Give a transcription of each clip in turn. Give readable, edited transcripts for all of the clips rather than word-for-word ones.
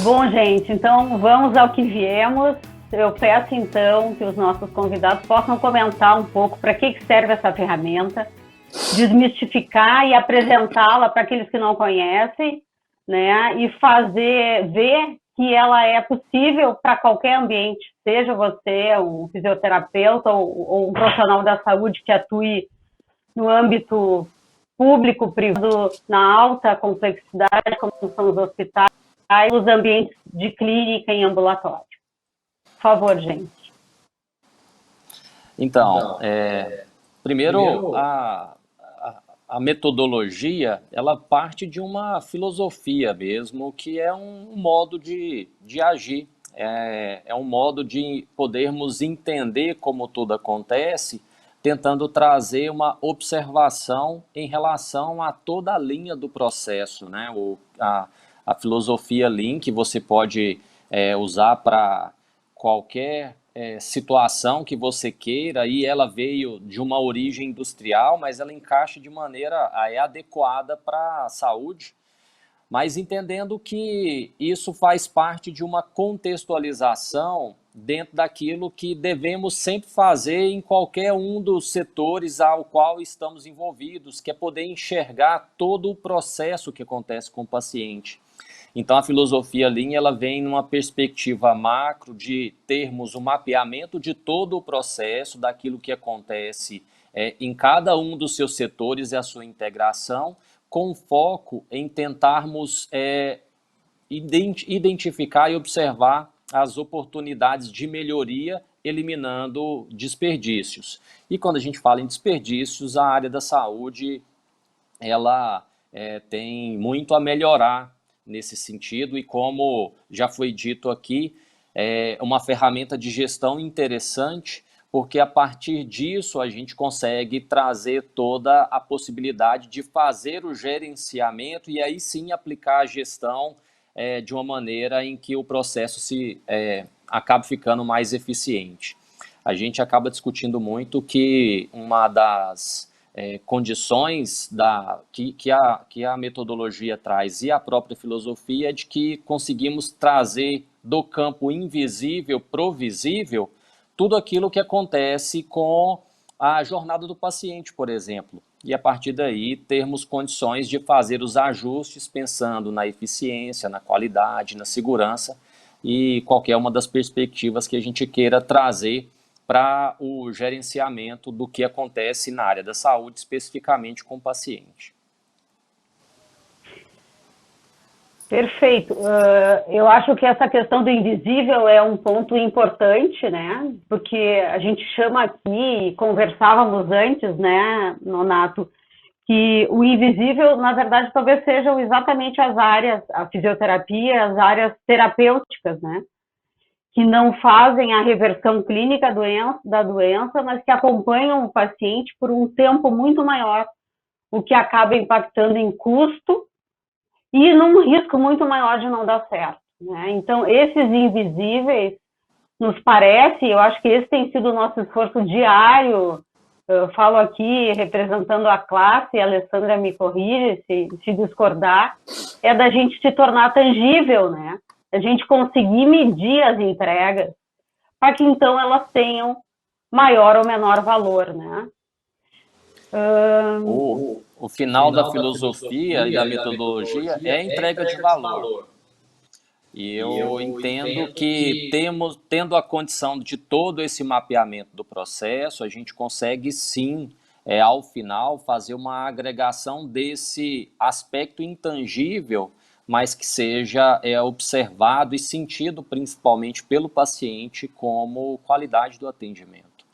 Bom, gente, então vamos ao que viemos. Eu peço, então, que os nossos convidados possam comentar um pouco para que serve essa ferramenta, desmistificar e apresentá-la para aqueles que não conhecem, né? E fazer ver que ela é possível para qualquer ambiente, seja você um fisioterapeuta ou um profissional da saúde que atue no âmbito público, privado, na alta complexidade, como são os hospitais, os ambientes de clínica em ambulatório. Por favor, gente. Então, primeiro, a metodologia, ela parte de uma filosofia mesmo, que é um modo de agir, é um modo de podermos entender como tudo acontece, tentando trazer uma observação em relação a toda a linha do processo, né? A filosofia Lean, que você pode usar para qualquer situação que você queira, e ela veio de uma origem industrial, mas ela encaixa de maneira adequada para a saúde, mas entendendo que isso faz parte de uma contextualização dentro daquilo que devemos sempre fazer em qualquer um dos setores ao qual estamos envolvidos, que é poder enxergar todo o processo que acontece com o paciente. Então, a filosofia Lean, ela vem numa perspectiva macro de termos um mapeamento de todo o processo, daquilo que acontece em cada um dos seus setores e a sua integração, com foco em tentarmos identificar e observar as oportunidades de melhoria, eliminando desperdícios. E quando a gente fala em desperdícios, a área da saúde, ela tem muito a melhorar nesse sentido, e como já foi dito aqui, é uma ferramenta de gestão interessante, porque a partir disso a gente consegue trazer toda a possibilidade de fazer o gerenciamento e aí sim aplicar a gestão de uma maneira em que o processo acaba ficando mais eficiente. A gente acaba discutindo muito que uma das condições que a metodologia traz e a própria filosofia é de que conseguimos trazer do campo invisível pro visível tudo aquilo que acontece com a jornada do paciente, por exemplo. E a partir daí termos condições de fazer os ajustes pensando na eficiência, na qualidade, na segurança e qualquer uma das perspectivas que a gente queira trazer para o gerenciamento do que acontece na área da saúde, especificamente com o paciente. Perfeito. Eu acho que essa questão do invisível é um ponto importante, né? Porque a gente chama aqui, conversávamos antes, né, Nonato, que o invisível, na verdade, talvez sejam exatamente as áreas, a fisioterapia, as áreas terapêuticas, né? Que não fazem a reversão clínica da doença, mas que acompanham o paciente por um tempo muito maior, o que acaba impactando em custo e num risco muito maior de não dar certo, né? Então, esses invisíveis, nos parece, eu acho que esse tem sido o nosso esforço diário. Eu falo aqui representando a classe, a Alessandra me corrige se discordar, é da gente se tornar tangível, né? A gente conseguir medir as entregas para que então elas tenham maior ou menor valor, né? O final da filosofia e da metodologia é a entrega de valor. E eu entendo que tendo a condição de todo esse mapeamento do processo, a gente consegue sim, ao final, fazer uma agregação desse aspecto intangível, mas que seja observado e sentido principalmente pelo paciente como qualidade do atendimento.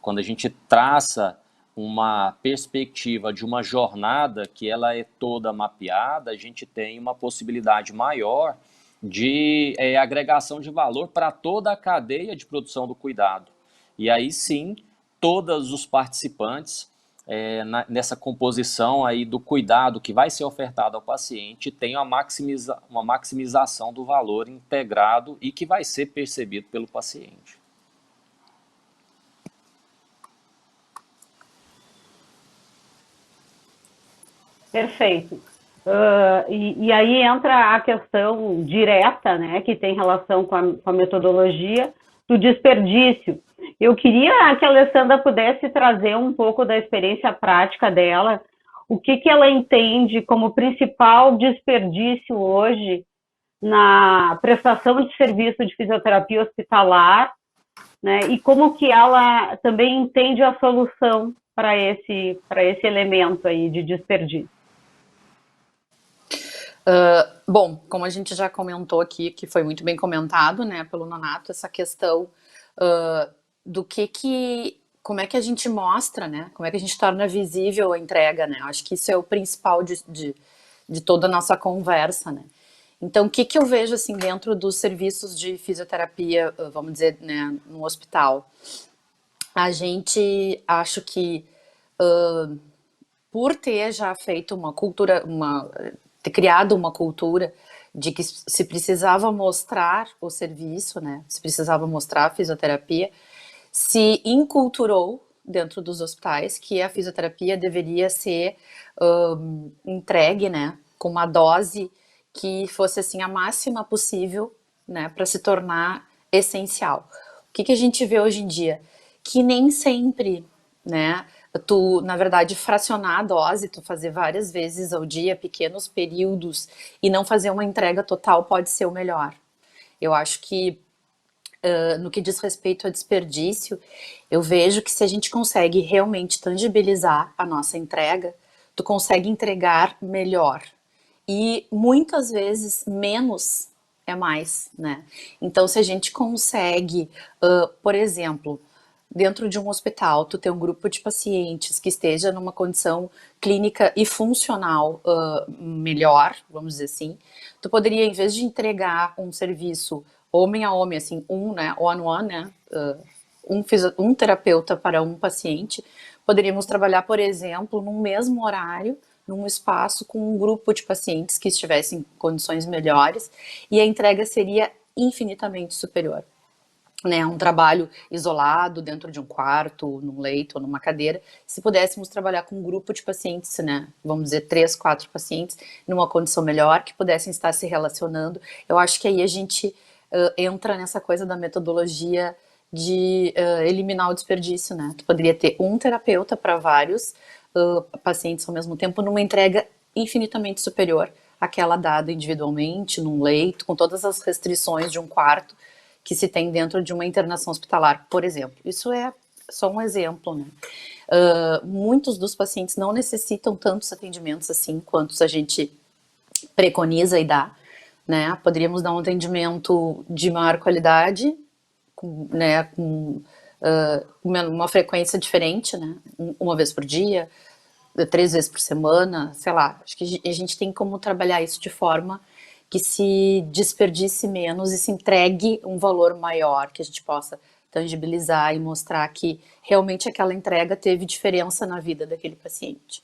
Quando a gente traça uma perspectiva de uma jornada que ela é toda mapeada, a gente tem uma possibilidade maior de agregação de valor para toda a cadeia de produção do cuidado. E aí sim, todos os participantes nessa composição aí do cuidado que vai ser ofertado ao paciente, tem uma maximização do valor integrado e que vai ser percebido pelo paciente. Perfeito. E aí entra a questão direta, né, que tem relação com a metodologia do desperdício. Eu queria que a Alessandra pudesse trazer um pouco da experiência prática dela, o que ela entende como principal desperdício hoje na prestação de serviço de fisioterapia hospitalar, né, e como que ela também entende a solução para esse elemento aí de desperdício. Bom, como a gente já comentou aqui, que foi muito bem comentado, né, pelo Nonato, essa questão do como é que a gente mostra, né, como é que a gente torna visível a entrega, né, acho que isso é o principal de toda a nossa conversa, né. Então, o que eu vejo, assim, dentro dos serviços de fisioterapia, vamos dizer, né, no hospital? A gente, acho que, por ter já feito uma cultura, ter criado uma cultura de que se precisava mostrar o serviço, né, se precisava mostrar a fisioterapia, se inculturou dentro dos hospitais que a fisioterapia deveria ser entregue, né, com uma dose que fosse assim a máxima possível, né, para se tornar essencial. O que a gente vê hoje em dia? Que nem sempre, né, tu, na verdade, fracionar a dose, tu fazer várias vezes ao dia, pequenos períodos, e não fazer uma entrega total pode ser o melhor. Eu acho que, no que diz respeito a desperdício, eu vejo que se a gente consegue realmente tangibilizar a nossa entrega, tu consegue entregar melhor. E muitas vezes menos é mais, né? Então, se a gente consegue, por exemplo, dentro de um hospital, tu ter um grupo de pacientes que esteja numa condição clínica e funcional melhor, vamos dizer assim, tu poderia, em vez de entregar um serviço homem a homem, assim, né, one-on-one, né, um terapeuta para um paciente, poderíamos trabalhar, por exemplo, num mesmo horário, num espaço com um grupo de pacientes que estivessem em condições melhores, e a entrega seria infinitamente superior. Né, um trabalho isolado dentro de um quarto, num leito ou numa cadeira, se pudéssemos trabalhar com um grupo de pacientes, né, vamos dizer 3, 4 pacientes, numa condição melhor, que pudessem estar se relacionando, eu acho que aí a gente entra nessa coisa da metodologia de eliminar o desperdício, né, tu poderia ter um terapeuta para vários pacientes ao mesmo tempo, numa entrega infinitamente superior àquela dada individualmente, num leito, com todas as restrições de um quarto, que se tem dentro de uma internação hospitalar, por exemplo. Isso é só um exemplo, né? Muitos dos pacientes não necessitam tantos atendimentos assim, quantos a gente preconiza e dá, né? Poderíamos dar um atendimento de maior qualidade, né, com uma frequência diferente, né? Uma vez por dia, 3 vezes por semana, sei lá. Acho que a gente tem como trabalhar isso de forma que se desperdice menos e se entregue um valor maior, que a gente possa tangibilizar e mostrar que realmente aquela entrega teve diferença na vida daquele paciente.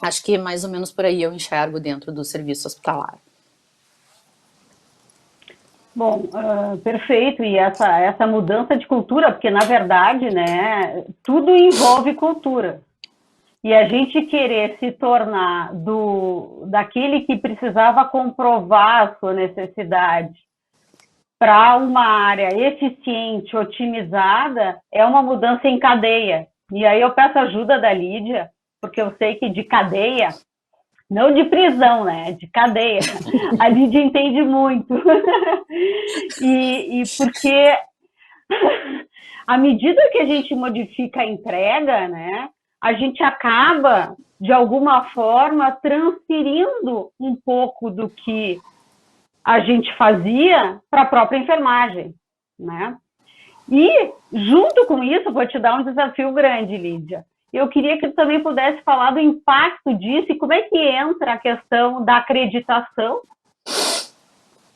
Acho que mais ou menos por aí eu enxergo dentro do serviço hospitalar. Bom, perfeito, e essa mudança de cultura, porque na verdade, né, tudo envolve cultura. E a gente querer se tornar daquele que precisava comprovar a sua necessidade para uma área eficiente, otimizada, é uma mudança em cadeia. E aí eu peço ajuda da Lídia, porque eu sei que de cadeia, não de prisão, né? De cadeia. A Lídia entende muito. e porque à medida que a gente modifica a entrega, né, a gente acaba, de alguma forma, transferindo um pouco do que a gente fazia para a própria enfermagem, né? E, junto com isso, vou te dar um desafio grande, Lídia. Eu queria que tu também pudesse falar do impacto disso e como é que entra a questão da acreditação,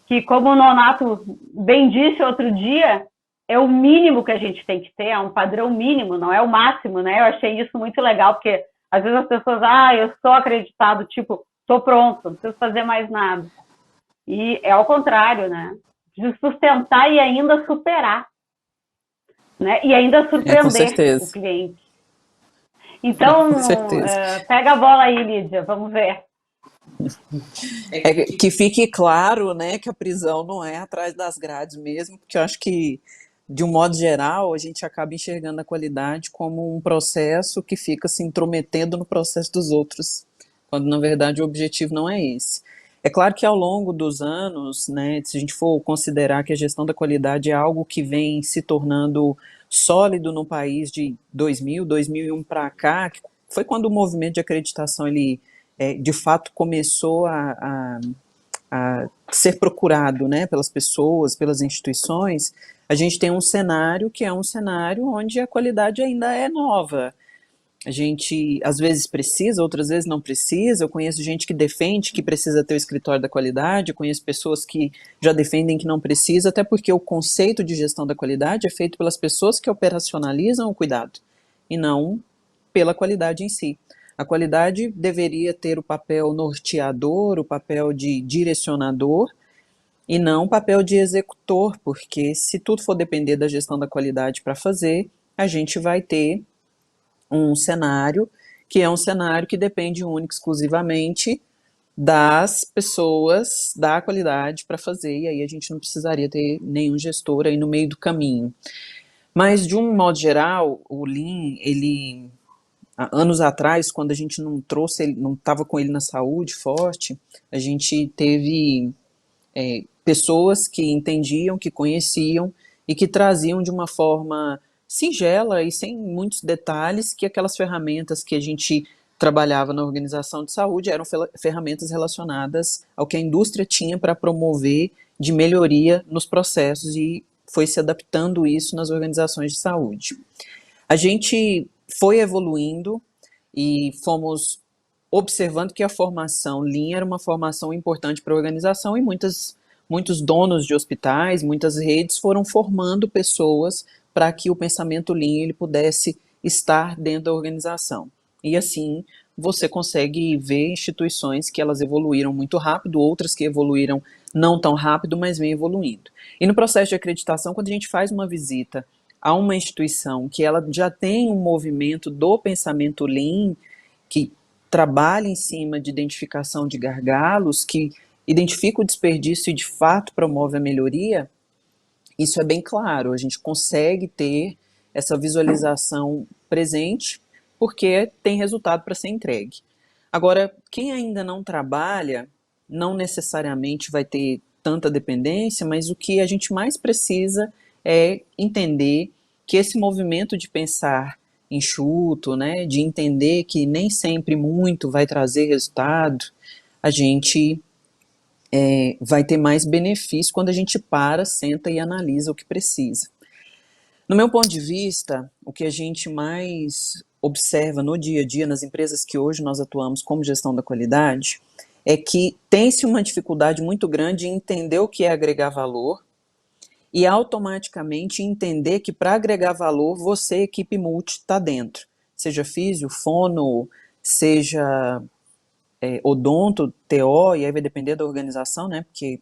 que, como o Nonato bem disse outro dia, é o mínimo que a gente tem que ter, é um padrão mínimo, não é o máximo, né? Eu achei isso muito legal, porque às vezes as pessoas, eu sou acreditado, tipo, tô pronto, não preciso fazer mais nada. E é ao contrário, né? Preciso sustentar e ainda superar, né? E ainda Com surpreender o certeza. cliente. Então, Com certeza. pega a bola aí, Lídia, vamos ver. Que fique claro, né, que a prisão não é atrás das grades mesmo, porque eu acho que, de um modo geral, a gente acaba enxergando a qualidade como um processo que fica se intrometendo no processo dos outros, quando na verdade o objetivo não é esse. É claro que ao longo dos anos, né, se a gente for considerar que a gestão da qualidade é algo que vem se tornando sólido no país de 2001 para cá, que foi quando o movimento de acreditação ele de fato começou a ser procurado, né, pelas pessoas, pelas instituições. A gente tem um cenário que é um cenário onde a qualidade ainda é nova. A gente às vezes precisa, outras vezes não precisa. Eu conheço gente que defende que precisa ter o escritório da qualidade, eu conheço pessoas que já defendem que não precisa, até porque o conceito de gestão da qualidade é feito pelas pessoas que operacionalizam o cuidado, e não pela qualidade em si. A qualidade deveria ter o papel norteador, o papel de direcionador, e não o papel de executor, porque se tudo for depender da gestão da qualidade para fazer, a gente vai ter um cenário que é um cenário que depende única e exclusivamente das pessoas da qualidade para fazer, e aí a gente não precisaria ter nenhum gestor aí no meio do caminho. Mas, de um modo geral, o Lean, ele, há anos atrás, quando a gente não trouxe ele, não estava com ele na saúde forte, a gente teve pessoas que entendiam, que conheciam e que traziam de uma forma singela e sem muitos detalhes que aquelas ferramentas que a gente trabalhava na organização de saúde eram ferramentas relacionadas ao que a indústria tinha para promover de melhoria nos processos, e foi se adaptando isso nas organizações de saúde. A gente foi evoluindo e fomos observando que a formação Lean era uma formação importante para a organização, e muitos donos de hospitais, muitas redes foram formando pessoas para que o pensamento Lean ele pudesse estar dentro da organização. E assim você consegue ver instituições que elas evoluíram muito rápido, outras que evoluíram não tão rápido, mas vem evoluindo. E no processo de acreditação, quando a gente faz uma visita a uma instituição que ela já tem um movimento do pensamento Lean, que trabalha em cima de identificação de gargalos, que identifica o desperdício e de fato promove a melhoria, isso é bem claro, a gente consegue ter essa visualização presente, porque tem resultado para ser entregue. Agora, quem ainda não trabalha, não necessariamente vai ter tanta dependência, mas o que a gente mais precisa é entender que esse movimento de pensar enxuto, né, de entender que nem sempre muito vai trazer resultado, a gente vai ter mais benefício quando a gente para, senta e analisa o que precisa. No meu ponto de vista, o que a gente mais observa no dia a dia nas empresas que hoje nós atuamos como gestão da qualidade é que tem-se uma dificuldade muito grande em entender o que é agregar valor e automaticamente entender que para agregar valor você, equipe multi, está dentro. Seja físio, fono, seja odonto, TO, e aí vai depender da organização, né? Porque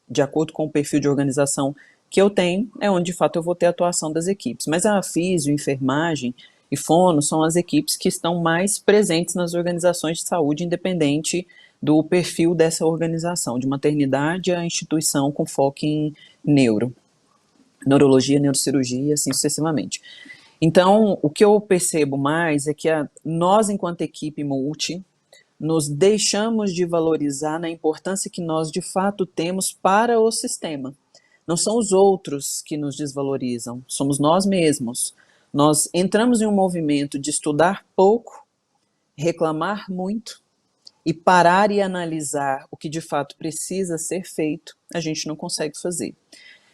de acordo com o perfil de organização que eu tenho, é onde de fato eu vou ter a atuação das equipes. Mas a físio, enfermagem e fono são as equipes que estão mais presentes nas organizações de saúde, independente do perfil dessa organização, de maternidade a instituição com foco em neurologia, neurocirurgia e assim sucessivamente. Então, o que eu percebo mais é que nós, enquanto equipe multi, nos deixamos de valorizar na importância que nós de fato temos para o sistema. Não são os outros que nos desvalorizam, somos nós mesmos. Nós entramos em um movimento de estudar pouco, reclamar muito e parar e analisar o que de fato precisa ser feito, a gente não consegue fazer.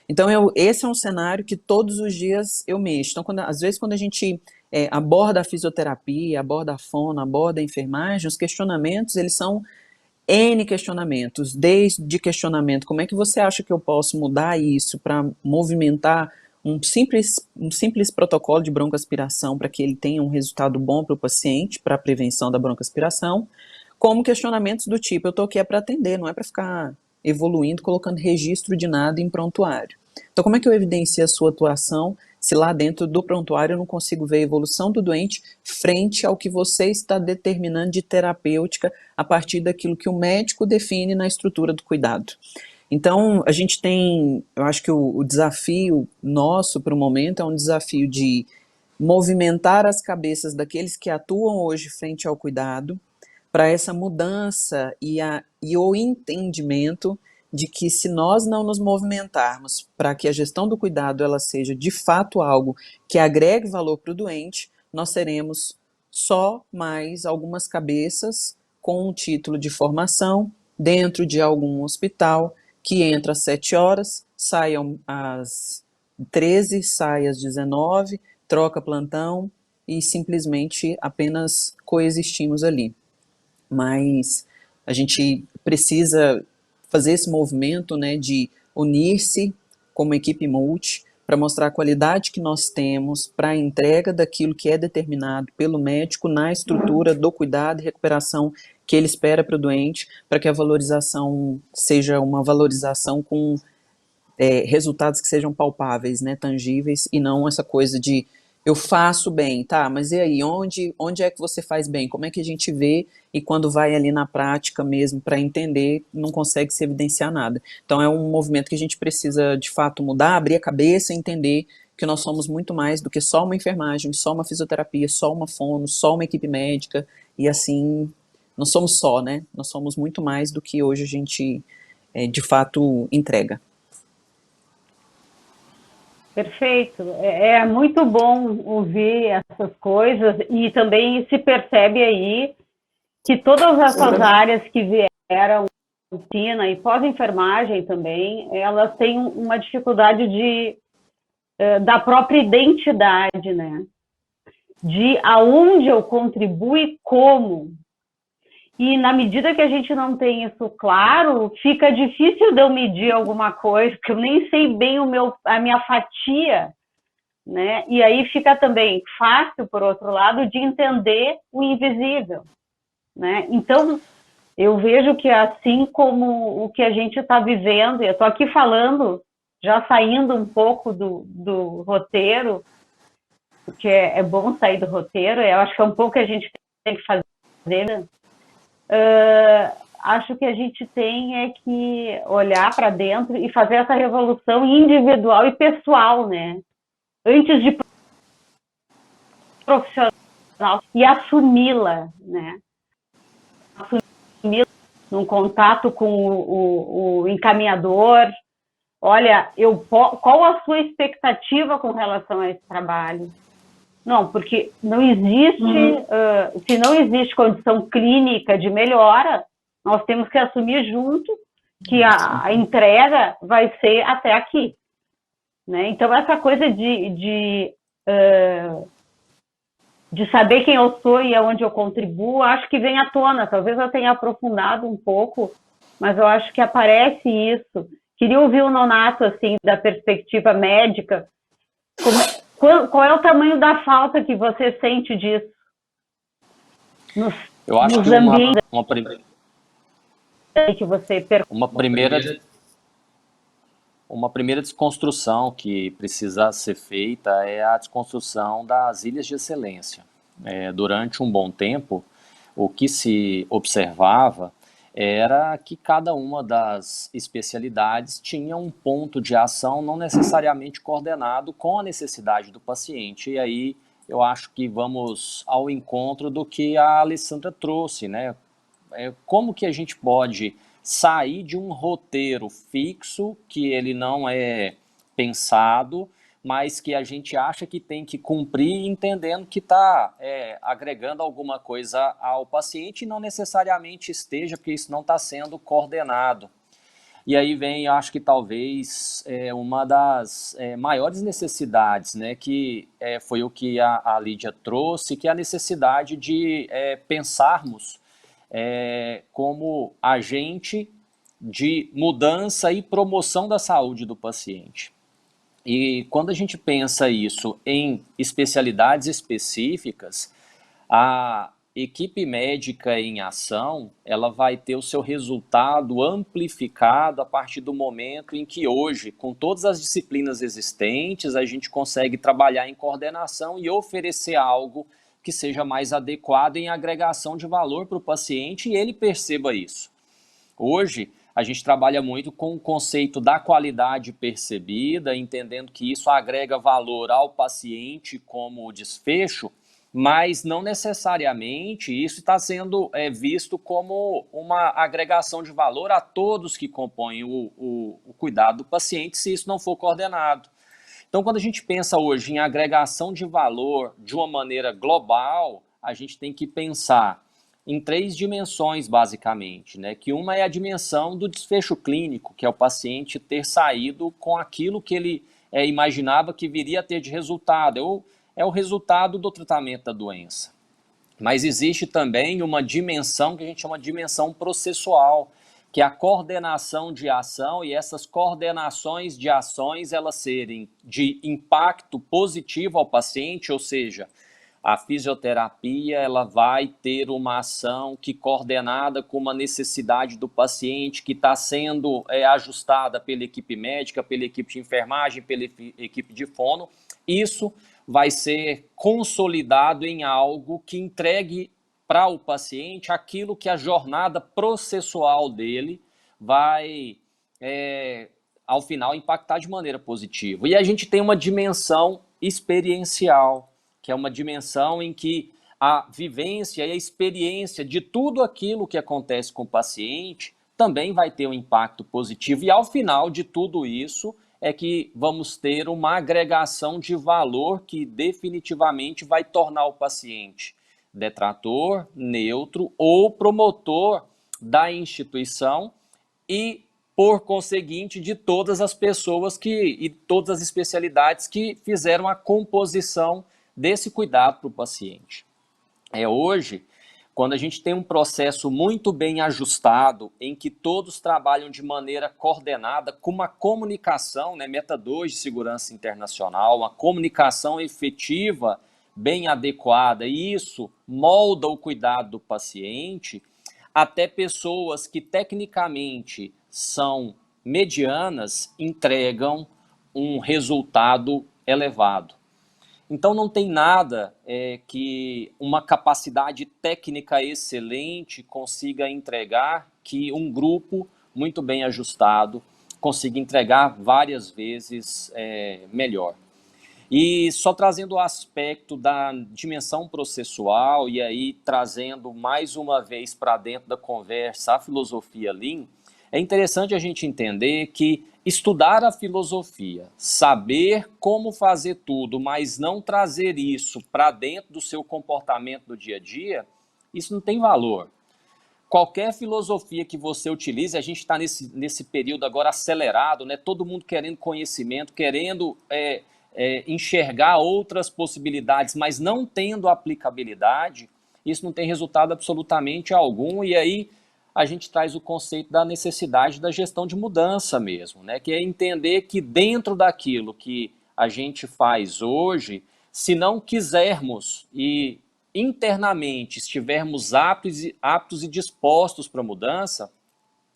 Então, esse é um cenário que todos os dias eu mexo. Então, às vezes, quando a gente aborda a fisioterapia, aborda a fono, aborda a enfermagem, os questionamentos, eles são N questionamentos, desde questionamento, como é que você acha que eu posso mudar isso para movimentar um simples protocolo de broncoaspiração para que ele tenha um resultado bom para o paciente, para a prevenção da broncoaspiração, como questionamentos do tipo, eu estou aqui para atender, não é para ficar evoluindo, colocando registro de nada em prontuário. Então, como é que eu evidencio a sua atuação se lá dentro do prontuário eu não consigo ver a evolução do doente frente ao que você está determinando de terapêutica a partir daquilo que o médico define na estrutura do cuidado? Então, a gente tem, eu acho que o desafio nosso para o momento é um desafio de movimentar as cabeças daqueles que atuam hoje frente ao cuidado, para essa mudança e o entendimento de que se nós não nos movimentarmos para que a gestão do cuidado ela seja de fato algo que agregue valor para o doente, nós seremos só mais algumas cabeças com um título de formação dentro de algum hospital que entra às 7 horas, sai às 13, sai às 19, troca plantão e simplesmente apenas coexistimos ali. Mas a gente precisa fazer esse movimento, né, de unir-se como equipe multi para mostrar a qualidade que nós temos para a entrega daquilo que é determinado pelo médico na estrutura do cuidado e recuperação que ele espera para o doente, para que a valorização seja uma valorização com resultados que sejam palpáveis, né, tangíveis, e não essa coisa de eu faço bem, tá, mas e aí, onde é que você faz bem? Como é que a gente vê e quando vai ali na prática mesmo para entender, não consegue se evidenciar nada. Então é um movimento que a gente precisa de fato mudar, abrir a cabeça e entender que nós somos muito mais do que só uma enfermagem, só uma fisioterapia, só uma fono, só uma equipe médica, e assim, não somos só, né, nós somos muito mais do que hoje a gente de fato entrega. Perfeito. É muito bom ouvir essas coisas e também se percebe aí que todas essas áreas que vieram, medicina e pós-enfermagem também, elas têm uma dificuldade da própria identidade, né? De aonde eu contribuo e como. E na medida que a gente não tem isso claro, fica difícil de eu medir alguma coisa, porque eu nem sei bem a minha fatia, né? E aí fica também fácil, por outro lado, de entender o invisível, né? Então, eu vejo que assim como o que a gente está vivendo, eu estou aqui falando, já saindo um pouco do roteiro, porque é bom sair do roteiro, eu acho que é um pouco que a gente tem que fazer, né? Acho que a gente tem que olhar para dentro e fazer essa revolução individual e pessoal, né? Antes de profissional e assumi-la, né? Assumi-la num contato com o encaminhador. Olha, qual a sua expectativa com relação a esse trabalho? Não, porque não existe, se não existe condição clínica de melhora, nós temos que assumir junto que a entrega vai ser até aqui, né? Então, essa coisa de saber quem eu sou e aonde eu contribuo, acho que vem à tona. Talvez eu tenha aprofundado um pouco, mas eu acho que aparece isso. Queria ouvir o Nonato, assim, da perspectiva médica, qual é o tamanho da falta que você sente disso? Eu acho que uma primeira desconstrução que precisa ser feita é a desconstrução das ilhas de excelência. Durante um bom tempo, o que se observava era que cada uma das especialidades tinha um ponto de ação não necessariamente coordenado com a necessidade do paciente. E aí eu acho que vamos ao encontro do que a Alessandra trouxe, né? Como que a gente pode sair de um roteiro fixo, que ele não é pensado, mas que a gente acha que tem que cumprir, entendendo que está agregando alguma coisa ao paciente e não necessariamente esteja, porque isso não está sendo coordenado. E aí vem, acho que talvez, uma das maiores necessidades, né, que foi o que a Lídia trouxe, que é a necessidade de pensarmos como agente de mudança e promoção da saúde do paciente. E quando a gente pensa isso em especialidades específicas, a equipe médica em ação, ela vai ter o seu resultado amplificado a partir do momento em que hoje, com todas as disciplinas existentes, a gente consegue trabalhar em coordenação e oferecer algo que seja mais adequado em agregação de valor para o paciente e ele perceba isso. Hoje, a gente trabalha muito com o conceito da qualidade percebida, entendendo que isso agrega valor ao paciente como desfecho, mas não necessariamente isso está sendo visto como uma agregação de valor a todos que compõem o cuidado do paciente, se isso não for coordenado. Então, quando a gente pensa hoje em agregação de valor de uma maneira global, a gente tem que pensar em 3 dimensões, basicamente, né? Que uma é a dimensão do desfecho clínico, que é o paciente ter saído com aquilo que ele imaginava que viria a ter de resultado, é o resultado do tratamento da doença. Mas existe também uma dimensão que a gente chama de dimensão processual, que é a coordenação de ação, e essas coordenações de ações, elas serem de impacto positivo ao paciente, ou seja, a fisioterapia ela vai ter uma ação que coordenada com uma necessidade do paciente que está sendo ajustada pela equipe médica, pela equipe de enfermagem, pela equipe de fono. Isso vai ser consolidado em algo que entregue para o paciente aquilo que a jornada processual dele vai, ao final, impactar de maneira positiva. E a gente tem uma dimensão experiencial, que é uma dimensão em que a vivência e a experiência de tudo aquilo que acontece com o paciente também vai ter um impacto positivo. E ao final de tudo isso é que vamos ter uma agregação de valor que definitivamente vai tornar o paciente detrator, neutro ou promotor da instituição e, por conseguinte, de todas as pessoas e todas as especialidades que fizeram a composição desse cuidado para o paciente. Hoje, quando a gente tem um processo muito bem ajustado, em que todos trabalham de maneira coordenada, com uma comunicação, Meta 2 de segurança internacional, uma comunicação efetiva, bem adequada, e isso molda o cuidado do paciente, até pessoas que tecnicamente são medianas entregam um resultado elevado. Então não tem nada que uma capacidade técnica excelente consiga entregar que um grupo muito bem ajustado consiga entregar várias vezes melhor. E só trazendo o aspecto da dimensão processual e aí trazendo mais uma vez para dentro da conversa a filosofia Lean, é interessante a gente entender que estudar a filosofia, saber como fazer tudo, mas não trazer isso para dentro do seu comportamento do dia a dia, isso não tem valor. Qualquer filosofia que você utilize, a gente está nesse período agora acelerado, todo mundo querendo conhecimento, querendo enxergar outras possibilidades, mas não tendo aplicabilidade, isso não tem resultado absolutamente algum, e aí a gente traz o conceito da necessidade da gestão de mudança mesmo, que é entender que dentro daquilo que a gente faz hoje, se não quisermos e internamente estivermos aptos e dispostos para a mudança,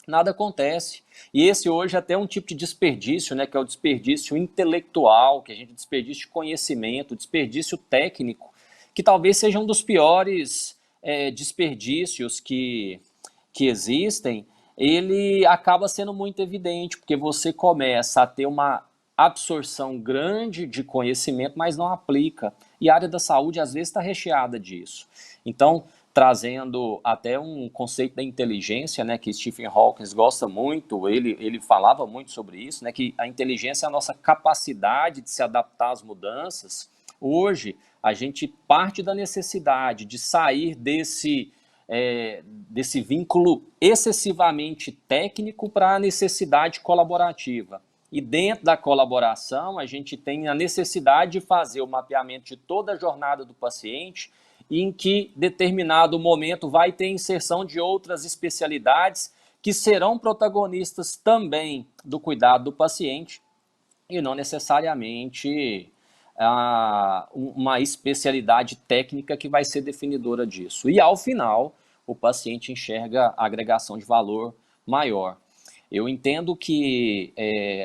nada acontece. E esse hoje é até um tipo de desperdício, que é o desperdício intelectual, que a gente desperdício de conhecimento, desperdício técnico, que talvez seja um dos piores desperdícios que existem. Ele acaba sendo muito evidente, porque você começa a ter uma absorção grande de conhecimento, mas não aplica. E a área da saúde, às vezes, está recheada disso. Então, trazendo até um conceito da inteligência, que Stephen Hawking gosta muito, ele falava muito sobre isso, que a inteligência é a nossa capacidade de se adaptar às mudanças. Hoje, a gente parte da necessidade de sair desse vínculo excessivamente técnico para a necessidade colaborativa. E dentro da colaboração, a gente tem a necessidade de fazer o mapeamento de toda a jornada do paciente, em que determinado momento vai ter inserção de outras especialidades que serão protagonistas também do cuidado do paciente. e não necessariamente uma especialidade técnica que vai ser definidora disso. E, ao final, o paciente enxerga a agregação de valor maior. Eu entendo que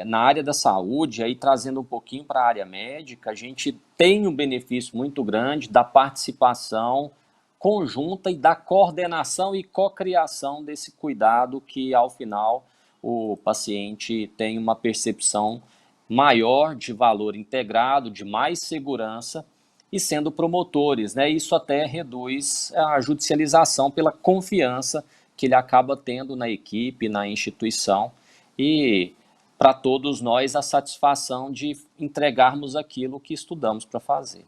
na área da saúde, aí trazendo um pouquinho para a área médica, a gente tem um benefício muito grande da participação conjunta e da coordenação e cocriação desse cuidado que, ao final, o paciente tem uma percepção maior de valor integrado, de mais segurança, e sendo promotores, né? Isso até reduz a judicialização pela confiança que ele acaba tendo na equipe, na instituição, e para todos nós a satisfação de entregarmos aquilo que estudamos para fazer.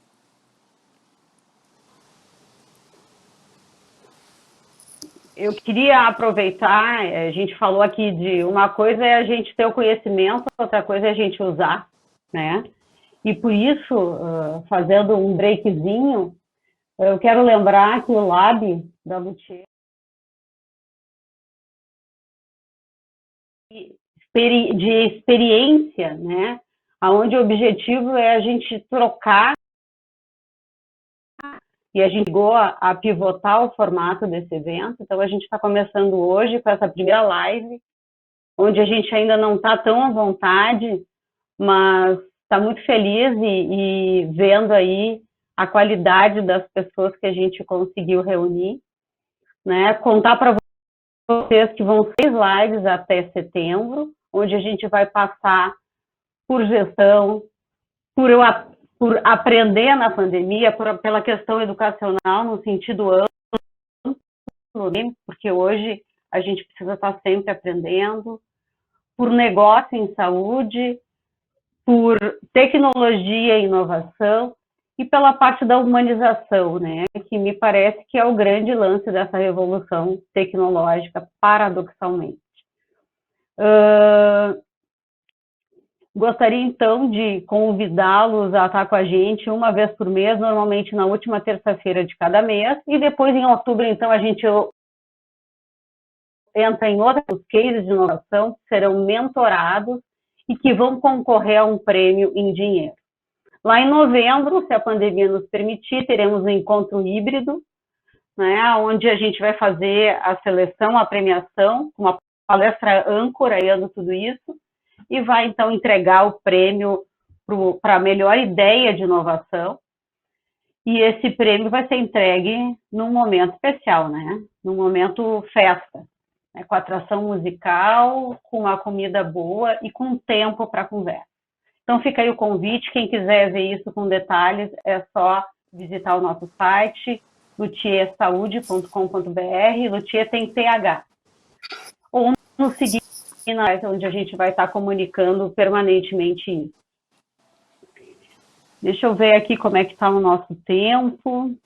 Eu queria aproveitar, a gente falou aqui de uma coisa é a gente ter o conhecimento, outra coisa é a gente usar, né? E por isso, fazendo um breakzinho, eu quero lembrar que o Lab da Luthier de experiência, né? Onde o objetivo é a gente trocar, e a gente chegou a pivotar o formato desse evento. Então, a gente está começando hoje com essa primeira live, onde a gente ainda não está tão à vontade, mas está muito feliz e vendo aí a qualidade das pessoas que a gente conseguiu reunir, né? Contar para vocês que vão 6 lives até setembro, onde a gente vai passar por gestão, por aprender na pandemia, pela questão educacional, no sentido amplo, porque hoje a gente precisa estar sempre aprendendo, por negócio em saúde, por tecnologia e inovação, e pela parte da humanização, né, que me parece que é o grande lance dessa revolução tecnológica, paradoxalmente. Gostaria, então, de convidá-los a estar com a gente uma vez por mês, normalmente na última terça-feira de cada mês, e depois, em outubro, então, a gente entra em outros cases de inovação que serão mentorados e que vão concorrer a um prêmio em dinheiro. Lá em novembro, se a pandemia nos permitir, teremos um encontro híbrido, né, onde a gente vai fazer a seleção, a premiação, uma palestra âncora e tudo isso, e vai, então, entregar o prêmio para a melhor ideia de inovação. E esse prêmio vai ser entregue num momento especial, né? Num momento festa, né? Com atração musical, com uma comida boa e com tempo para conversa. Então, fica aí o convite. Quem quiser ver isso com detalhes, é só visitar o nosso site, luthiersaude.com.br. Luthier tem TH. Ou nos seguir, onde a gente vai estar comunicando permanentemente isso. Deixa eu ver aqui como é que está o nosso tempo.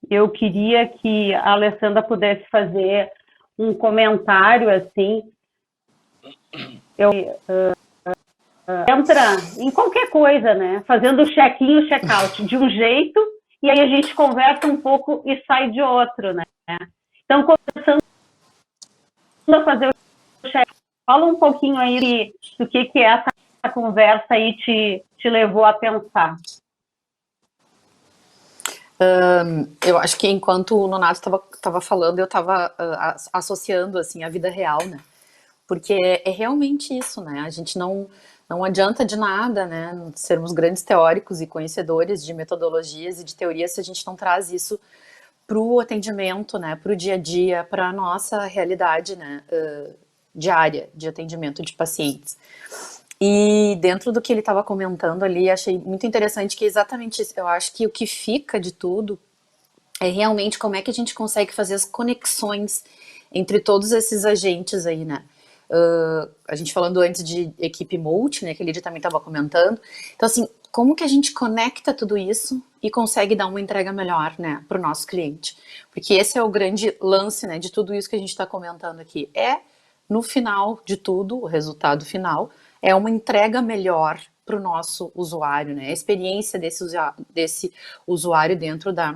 Eu queria que a Alessandra pudesse fazer um comentário, assim. Entra em qualquer coisa, né? Fazendo o check-in e o check-out de um jeito, e aí a gente conversa um pouco e sai de outro, né? Então, começando a fazer o check-in, fala um pouquinho aí do que essa conversa aí te levou a pensar. Eu acho que enquanto o Nonato estava falando, eu estava associando assim a vida real, né? Porque é realmente isso, né? A gente não adianta de nada, né? Sermos grandes teóricos e conhecedores de metodologias e de teorias se a gente não traz isso para o atendimento, né? Para o dia a dia, para a nossa realidade, né? Diária de atendimento de pacientes. E dentro do que ele estava comentando ali, achei muito interessante que exatamente isso. Eu acho que o que fica de tudo é realmente como é que a gente consegue fazer as conexões entre todos esses agentes aí, né? A gente falando antes de equipe multi, né, que ele também estava comentando. Então, assim, como que a gente conecta tudo isso e consegue dar uma entrega melhor, né, para o nosso cliente? Porque esse é o grande lance, né, de tudo isso que a gente está comentando aqui. No final de tudo, o resultado final é uma entrega melhor para o nosso usuário, né? A experiência desse usuário dentro da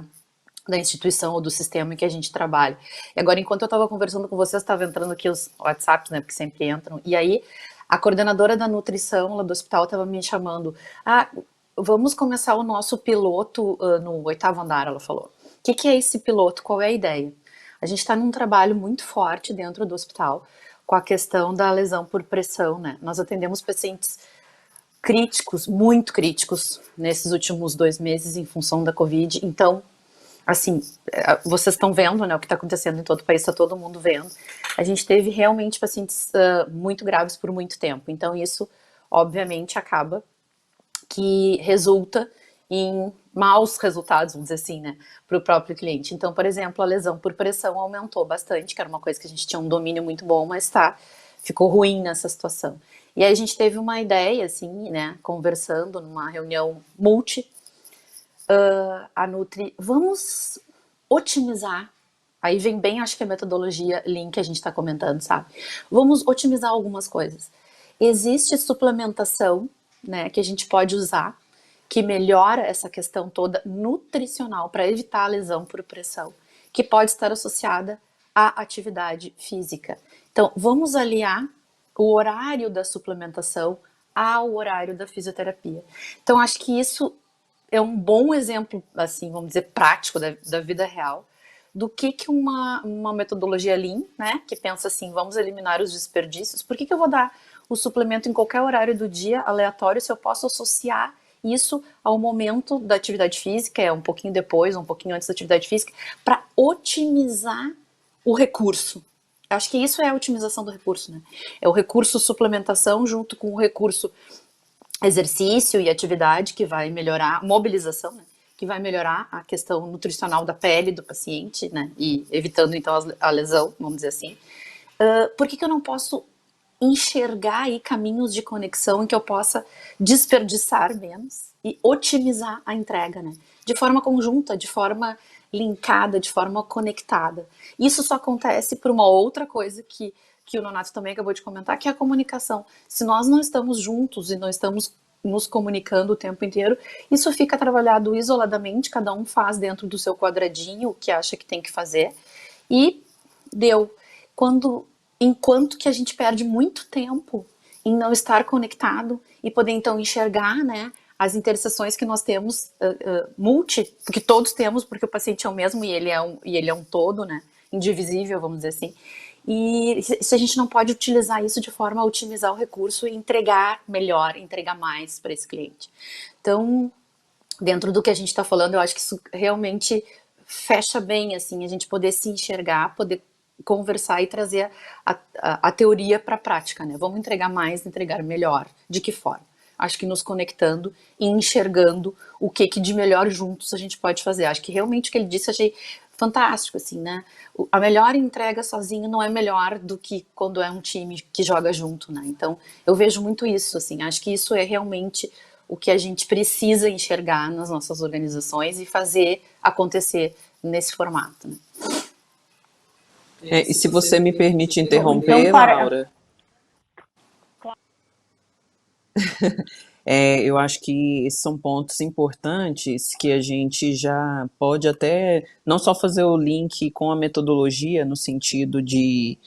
instituição ou do sistema em que a gente trabalha. E agora, enquanto eu estava conversando com vocês, estava entrando aqui os WhatsApps, né, porque sempre entram, e aí A coordenadora da nutrição lá do hospital estava me chamando. Ah, vamos começar o nosso piloto no 8º andar, ela falou. O que é esse piloto? Qual é a ideia? A gente está num trabalho muito forte dentro do hospital com a questão da lesão por pressão, né? Nós atendemos pacientes críticos, muito críticos, nesses últimos 2 meses em função da Covid. Então, assim, vocês estão vendo, né, o que está acontecendo em todo o país, está todo mundo vendo. A gente teve realmente pacientes muito graves por muito tempo. Então, isso, obviamente, acaba que resulta em maus resultados, vamos dizer assim, né, para o próprio cliente. Então, por exemplo, a lesão por pressão aumentou bastante, que era uma coisa que a gente tinha um domínio muito bom, mas ficou ruim nessa situação. E aí a gente teve uma ideia, assim, né, conversando numa reunião a Nutri, vamos otimizar, aí vem bem, acho que a metodologia Lean que a gente está comentando, sabe? Vamos otimizar algumas coisas. Existe suplementação, né, que a gente pode usar, que melhora essa questão toda nutricional para evitar a lesão por pressão, que pode estar associada à atividade física. Então, vamos aliar o horário da suplementação ao horário da fisioterapia. Então, acho que isso é um bom exemplo, assim, vamos dizer, prático da vida real, do que uma metodologia Lean, né, que pensa assim, vamos eliminar os desperdícios. Por que eu vou dar o suplemento em qualquer horário do dia, aleatório, se eu posso associar isso ao momento da atividade física, um pouquinho depois, um pouquinho antes da atividade física, para otimizar o recurso. Eu acho que isso é a otimização do recurso, né? É o recurso suplementação junto com o recurso exercício e atividade que vai melhorar, mobilização, né? Que vai melhorar a questão nutricional da pele do paciente, né? E evitando então a lesão, vamos dizer assim. Por que eu não posso enxergar aí caminhos de conexão em que eu possa desperdiçar menos e otimizar a entrega, né? De forma conjunta, de forma linkada, de forma conectada. Isso só acontece por uma outra coisa que o Nonato também acabou de comentar, que é a comunicação. Se nós não estamos juntos e não estamos nos comunicando o tempo inteiro, isso fica trabalhado isoladamente, cada um faz dentro do seu quadradinho o que acha que tem que fazer, e deu. Enquanto que a gente perde muito tempo em não estar conectado e poder então enxergar, né, as interseções que nós temos, porque todos temos, porque o paciente é o mesmo e ele é um todo, né, indivisível, vamos dizer assim. E se a gente não pode utilizar isso de forma a otimizar o recurso e entregar melhor, entregar mais para esse cliente. Então, dentro do que a gente está falando, eu acho que isso realmente fecha bem, assim, a gente poder se enxergar, poder conversar e trazer a teoria para a prática, né? Vamos entregar mais, entregar melhor. De que forma? Acho que nos conectando e enxergando o que de melhor juntos a gente pode fazer. Acho que realmente o que ele disse, achei fantástico, assim, né? A melhor entrega sozinho não é melhor do que quando é um time que joga junto, né? Então, eu vejo muito isso, assim, acho que isso é realmente o que a gente precisa enxergar nas nossas organizações e fazer acontecer nesse formato, né? E se você me permite interromper, Então, Laura, eu acho que esses são pontos importantes que a gente já pode até não só fazer o link com a metodologia no sentido de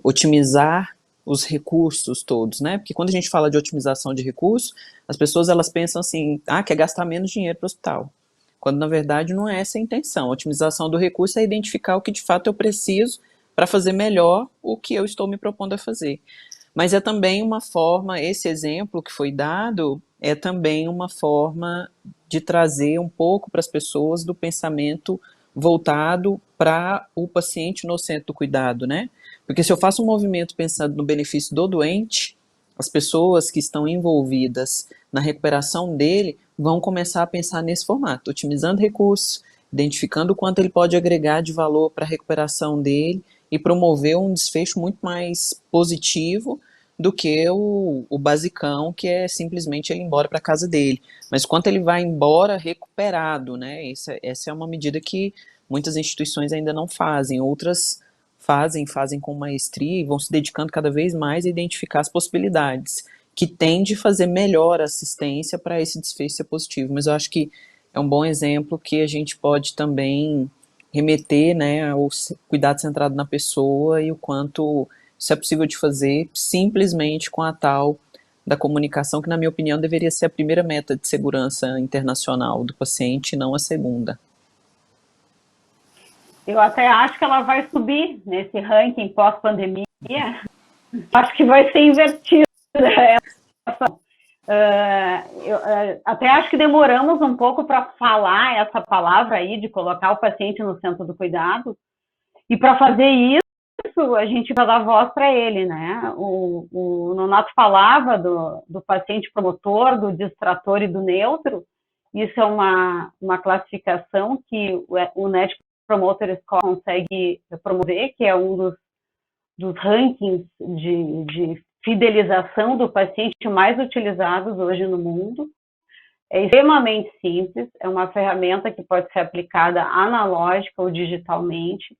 otimizar os recursos todos, né? Porque quando a gente fala de otimização de recursos, as pessoas elas pensam assim, quer gastar menos dinheiro para o hospital. Quando na verdade não é essa a intenção. A otimização do recurso é identificar o que de fato eu preciso para fazer melhor o que eu estou me propondo a fazer. Mas é também uma forma, esse exemplo que foi dado, é também uma forma de trazer um pouco para as pessoas do pensamento voltado para o paciente no centro do cuidado, né? Porque se eu faço um movimento pensando no benefício do doente, as pessoas que estão envolvidas na recuperação dele vão começar a pensar nesse formato, otimizando recursos, identificando o quanto ele pode agregar de valor para a recuperação dele e promover um desfecho muito mais positivo do que o basicão, que é simplesmente ele ir embora para casa dele. Mas quanto ele vai embora recuperado, né? Essa é uma medida que muitas instituições ainda não fazem, outras fazem com maestria e vão se dedicando cada vez mais a identificar as possibilidades, que tem de fazer melhor assistência para esse desfecho ser positivo. Mas eu acho que é um bom exemplo que a gente pode também remeter, né, ao cuidado centrado na pessoa e o quanto Isso é possível de fazer simplesmente com a tal da comunicação, que na minha opinião deveria ser a primeira meta de segurança internacional do paciente, não a segunda. Eu até acho que ela vai subir nesse ranking pós-pandemia. Acho que vai ser invertida essa. Eu até acho que demoramos um pouco para falar essa palavra aí, de colocar o paciente no centro do cuidado, e para fazer isso, a gente vai dar voz para ele, né? O Nonato falava do paciente promotor, do distrator e do neutro. Isso é uma classificação que o Net Promoter Score consegue promover, que é um dos rankings de fidelização do paciente mais utilizados hoje no mundo. É extremamente simples, é uma ferramenta que pode ser aplicada analógica ou digitalmente.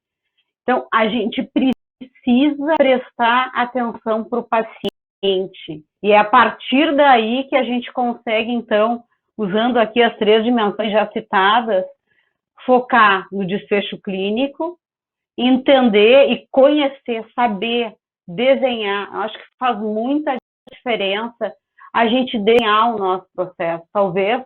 Então, a gente precisa prestar atenção para o paciente. E é a partir daí que a gente consegue, então, usando aqui as 3 dimensões já citadas, focar no desfecho clínico, entender e conhecer, saber desenhar. Acho que faz muita diferença a gente desenhar o nosso processo. Talvez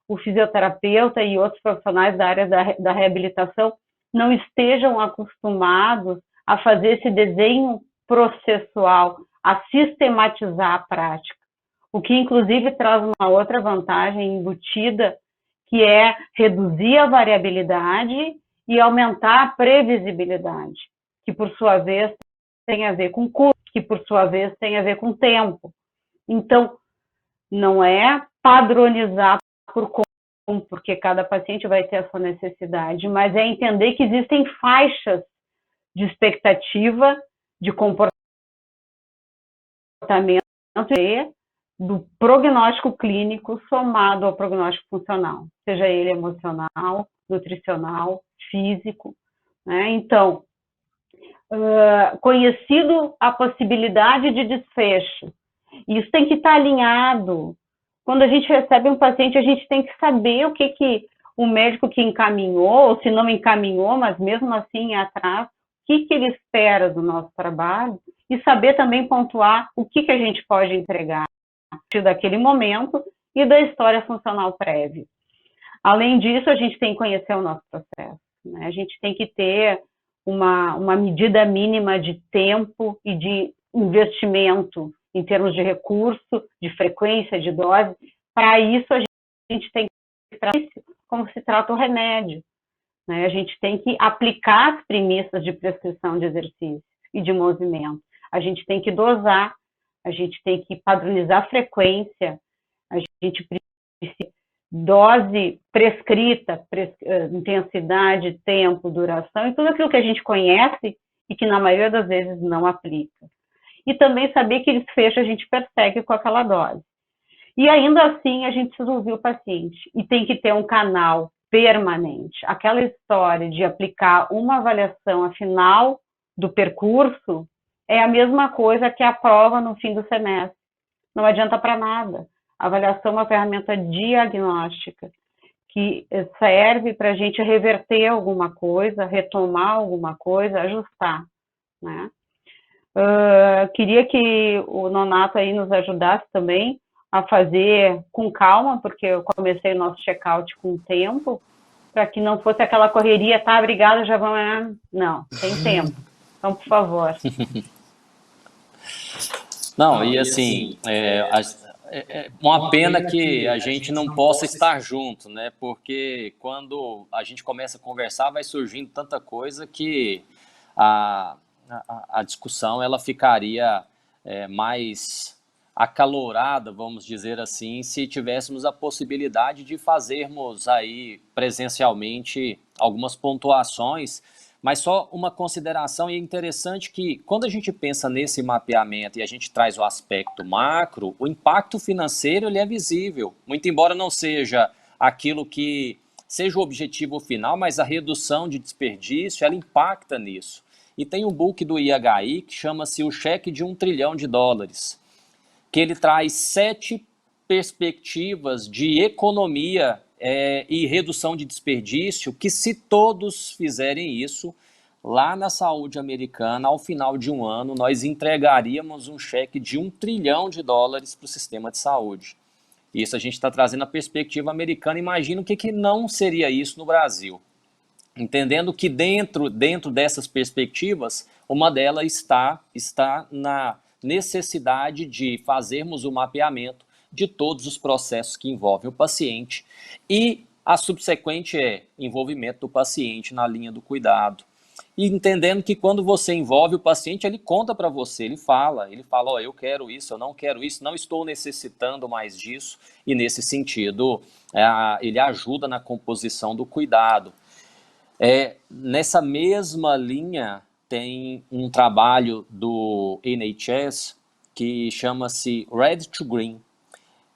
o fisioterapeuta e outros profissionais da área da reabilitação não estejam acostumados a fazer esse desenho processual, a sistematizar a prática. O que, inclusive, traz uma outra vantagem embutida, que é reduzir a variabilidade e aumentar a previsibilidade, que, por sua vez, tem a ver com custo, que, por sua vez, tem a ver com tempo. Então, não é padronizar por como, porque cada paciente vai ter a sua necessidade, mas é entender que existem faixas de expectativa, de comportamento do prognóstico clínico somado ao prognóstico funcional, seja ele emocional, nutricional, físico, né? Então, conhecido a possibilidade de desfecho, isso tem que estar alinhado. Quando a gente recebe um paciente, a gente tem que saber o que o médico que encaminhou, ou se não encaminhou, mas mesmo assim é atrás, o que ele espera do nosso trabalho, e saber também pontuar o que a gente pode entregar a partir daquele momento e da história funcional prévia. Além disso, a gente tem que conhecer o nosso processo, né? A gente tem que ter uma medida mínima de tempo e de investimento em termos de recurso, de frequência, de dose. Para isso, a gente tem que tratar isso como se trata o remédio, né? A gente tem que aplicar as premissas de prescrição de exercício e de movimento. A gente tem que dosar, a gente tem que padronizar a frequência, a gente precisa dose prescrita, intensidade, tempo, duração, e tudo aquilo que a gente conhece e que na maioria das vezes não aplica. E também saber que desfecho a gente persegue com aquela dose. E ainda assim a gente precisa ouvir o paciente e tem que ter um canal permanente. Aquela história de aplicar uma avaliação a final do percurso é a mesma coisa que a prova no fim do semestre. Não adianta para nada. A avaliação é uma ferramenta diagnóstica que serve para a gente reverter alguma coisa, retomar alguma coisa, ajustar, né? Queria que o Nonato aí nos ajudasse também a fazer com calma, porque eu comecei o nosso check-out com tempo, para que não fosse aquela correria, tá, obrigada, já vamos... Não, tem tempo. Então, por favor. Não, e assim, uma pena que a gente não possa estar junto, né? Porque quando a gente começa a conversar, vai surgindo tanta coisa que a discussão ela ficaria mais acalorada, vamos dizer assim, se tivéssemos a possibilidade de fazermos aí presencialmente algumas pontuações. Mas só uma consideração, e é interessante que quando a gente pensa nesse mapeamento e a gente traz o aspecto macro, o impacto financeiro ele é visível, muito embora não seja aquilo que seja o objetivo final, mas a redução de desperdício, ela impacta nisso. E tem um book do IHI que chama-se O Cheque de $1 trilhão, que ele traz 7 perspectivas de economia e redução de desperdício, que se todos fizerem isso, lá na saúde americana, ao final de um ano, nós entregaríamos um cheque de $1 trilhão para o sistema de saúde. Isso a gente está trazendo a perspectiva americana. Imagina o que não seria isso no Brasil. Entendendo que dentro dessas perspectivas, uma delas está na necessidade de fazermos o mapeamento de todos os processos que envolvem o paciente e a subsequente é envolvimento do paciente na linha do cuidado. E entendendo que quando você envolve o paciente, ele conta para você, ele fala, ó, eu quero isso, eu não quero isso, não estou necessitando mais disso, e nesse sentido, ele ajuda na composição do cuidado. Nessa mesma linha, tem um trabalho do NHS que chama-se Red to Green,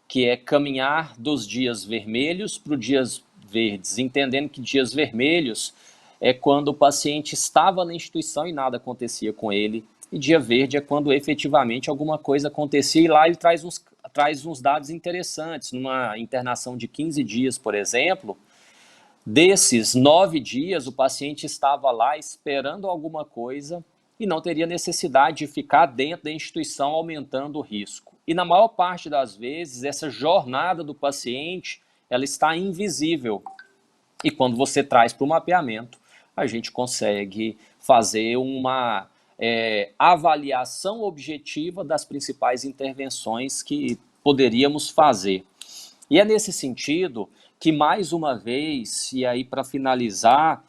que é caminhar dos dias vermelhos para os dias verdes, entendendo que dias vermelhos é quando o paciente estava na instituição e nada acontecia com ele, e dia verde é quando efetivamente alguma coisa acontecia, e lá ele traz uns dados interessantes. Numa internação de 15 dias, por exemplo, desses 9 dias o paciente estava lá esperando alguma coisa e não teria necessidade de ficar dentro da instituição aumentando o risco. E na maior parte das vezes, essa jornada do paciente, ela está invisível. E quando você traz para o mapeamento, a gente consegue fazer uma avaliação objetiva das principais intervenções que poderíamos fazer. E é nesse sentido que, mais uma vez, e aí para finalizar,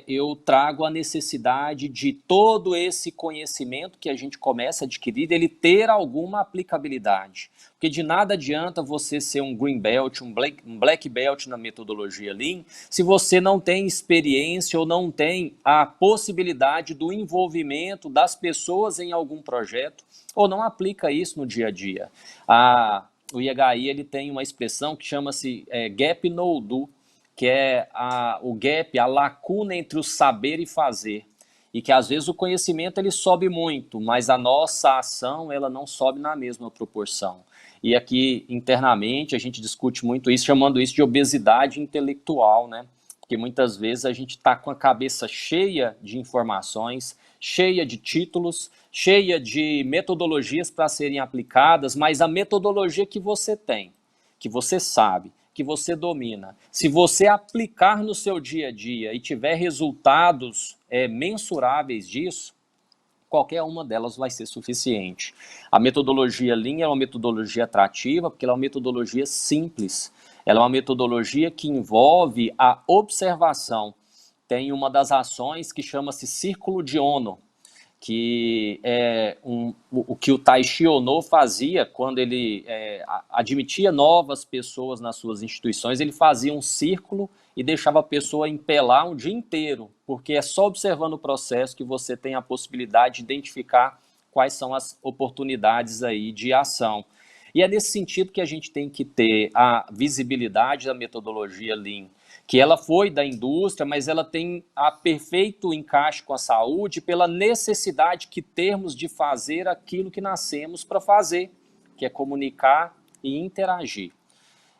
eu trago a necessidade de todo esse conhecimento que a gente começa a adquirir, ele ter alguma aplicabilidade. Porque de nada adianta você ser um Green Belt, um Black Belt na metodologia Lean, se você não tem experiência ou não tem a possibilidade do envolvimento das pessoas em algum projeto, ou não aplica isso no dia a dia. O IHI ele tem uma expressão que chama-se Gap No Do, que é o gap, a lacuna entre o saber e fazer. E que às vezes o conhecimento ele sobe muito, mas a nossa ação ela não sobe na mesma proporção. E aqui internamente a gente discute muito isso, chamando isso de obesidade intelectual, né? Porque muitas vezes a gente está com a cabeça cheia de informações, cheia de títulos, cheia de metodologias para serem aplicadas, mas a metodologia que você tem, que você sabe, que você domina, se você aplicar no seu dia a dia e tiver resultados mensuráveis disso, qualquer uma delas vai ser suficiente. A metodologia Lean é uma metodologia atrativa, porque ela é uma metodologia simples, ela é uma metodologia que envolve a observação. Tem uma das ações que chama-se Círculo de Ono, que é o que o Taishi Ono fazia quando ele admitia novas pessoas nas suas instituições, ele fazia um círculo e deixava a pessoa em pé lá um dia inteiro, porque é só observando o processo que você tem a possibilidade de identificar quais são as oportunidades aí de ação. E é nesse sentido que a gente tem que ter a visibilidade da metodologia Lean, que ela foi da indústria, mas ela tem a perfeito encaixe com a saúde pela necessidade que temos de fazer aquilo que nascemos para fazer, que é comunicar e interagir.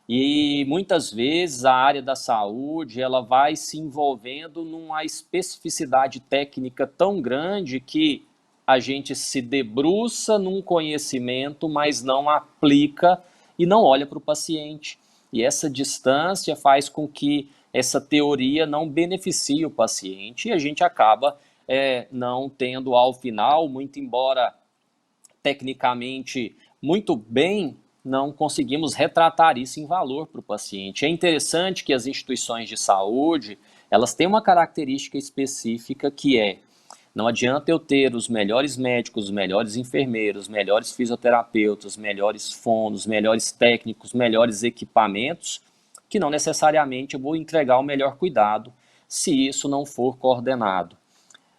E muitas vezes a área da saúde ela vai se envolvendo numa especificidade técnica tão grande que a gente se debruça num conhecimento, mas não aplica e não olha para o paciente. E essa distância faz com que essa teoria não beneficie o paciente e a gente acaba não tendo ao final, muito embora tecnicamente muito bem, não conseguimos retratar isso em valor para o paciente. É interessante que as instituições de saúde, elas têm uma característica específica que não adianta eu ter os melhores médicos, os melhores enfermeiros, os melhores fisioterapeutas, os melhores fonos, os melhores técnicos, os melhores equipamentos, que não necessariamente eu vou entregar o melhor cuidado se isso não for coordenado.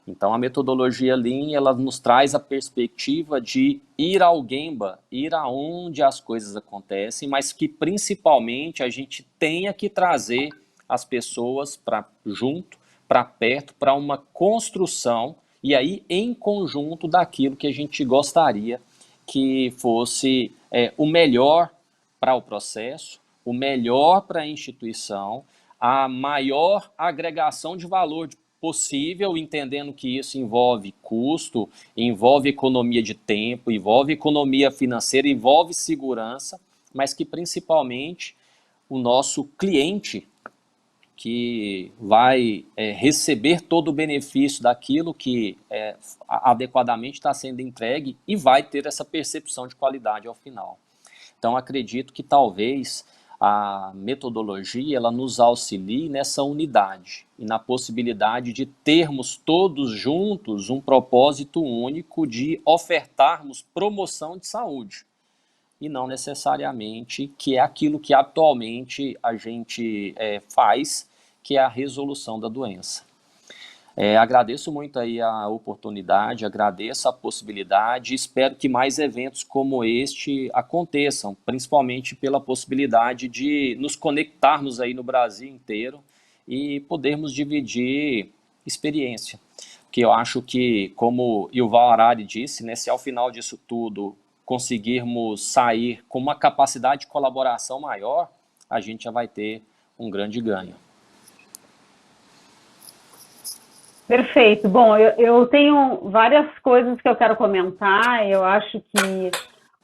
Então a metodologia Lean, ela nos traz a perspectiva de ir ao Gemba, ir aonde as coisas acontecem, mas que principalmente a gente tenha que trazer as pessoas para junto, para perto, para uma construção, e aí em conjunto daquilo que a gente gostaria que fosse o melhor para o processo, o melhor para a instituição, a maior agregação de valor possível, entendendo que isso envolve custo, envolve economia de tempo, envolve economia financeira, envolve segurança, mas que principalmente o nosso cliente, que vai receber todo o benefício daquilo que adequadamente está sendo entregue e vai ter essa percepção de qualidade ao final. Então, acredito que talvez a metodologia ela nos auxilie nessa unidade e na possibilidade de termos todos juntos um propósito único de ofertarmos promoção de saúde e não necessariamente que é aquilo que atualmente a gente faz, que é a resolução da doença. Agradeço muito aí a oportunidade, agradeço a possibilidade, espero que mais eventos como este aconteçam, principalmente pela possibilidade de nos conectarmos aí no Brasil inteiro e podermos dividir experiência. Porque eu acho que, como Yuval Harari disse, né, se ao final disso tudo conseguirmos sair com uma capacidade de colaboração maior, a gente já vai ter um grande ganho. Perfeito. Bom, eu tenho várias coisas que eu quero comentar. Eu acho que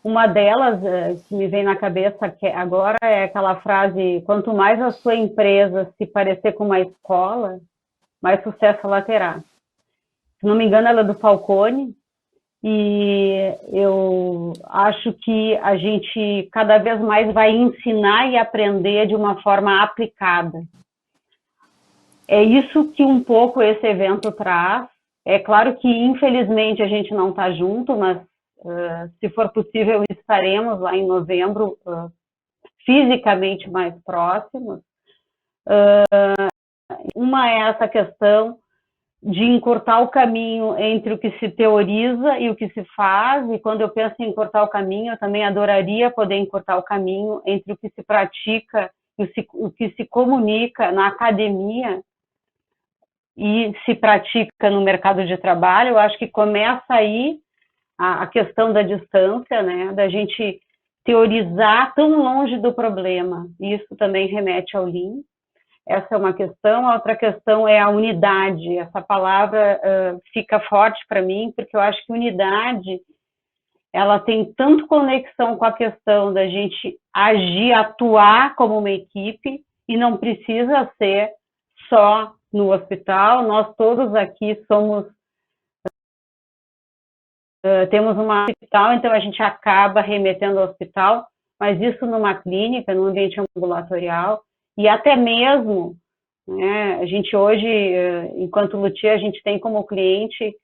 uma delas que me vem na cabeça agora é aquela frase: quanto mais a sua empresa se parecer com uma escola, mais sucesso ela terá. Se não me engano, ela é do Falcone, e eu acho que a gente cada vez mais vai ensinar e aprender de uma forma aplicada. É isso que um pouco esse evento traz. É claro que, infelizmente, a gente não está junto, mas se for possível, estaremos lá em novembro, fisicamente mais próximos. Uma é essa questão de encurtar o caminho entre o que se teoriza e o que se faz, e quando eu penso em encurtar o caminho, eu também adoraria poder encurtar o caminho entre o que se pratica e o que se comunica na academia e se pratica no mercado de trabalho. Eu acho que começa aí a questão da distância, né, da gente teorizar tão longe do problema. Isso também remete ao Lean. Essa é uma questão. A outra questão é a unidade. Essa palavra fica forte para mim, porque eu acho que unidade ela tem tanto conexão com a questão da gente agir, atuar como uma equipe, e não precisa ser só no hospital. Nós todos aqui temos uma hospital, então a gente acaba remetendo ao hospital, mas isso numa clínica, num ambiente ambulatorial, e até mesmo, né, a gente hoje, enquanto luthier, a gente tem como cliente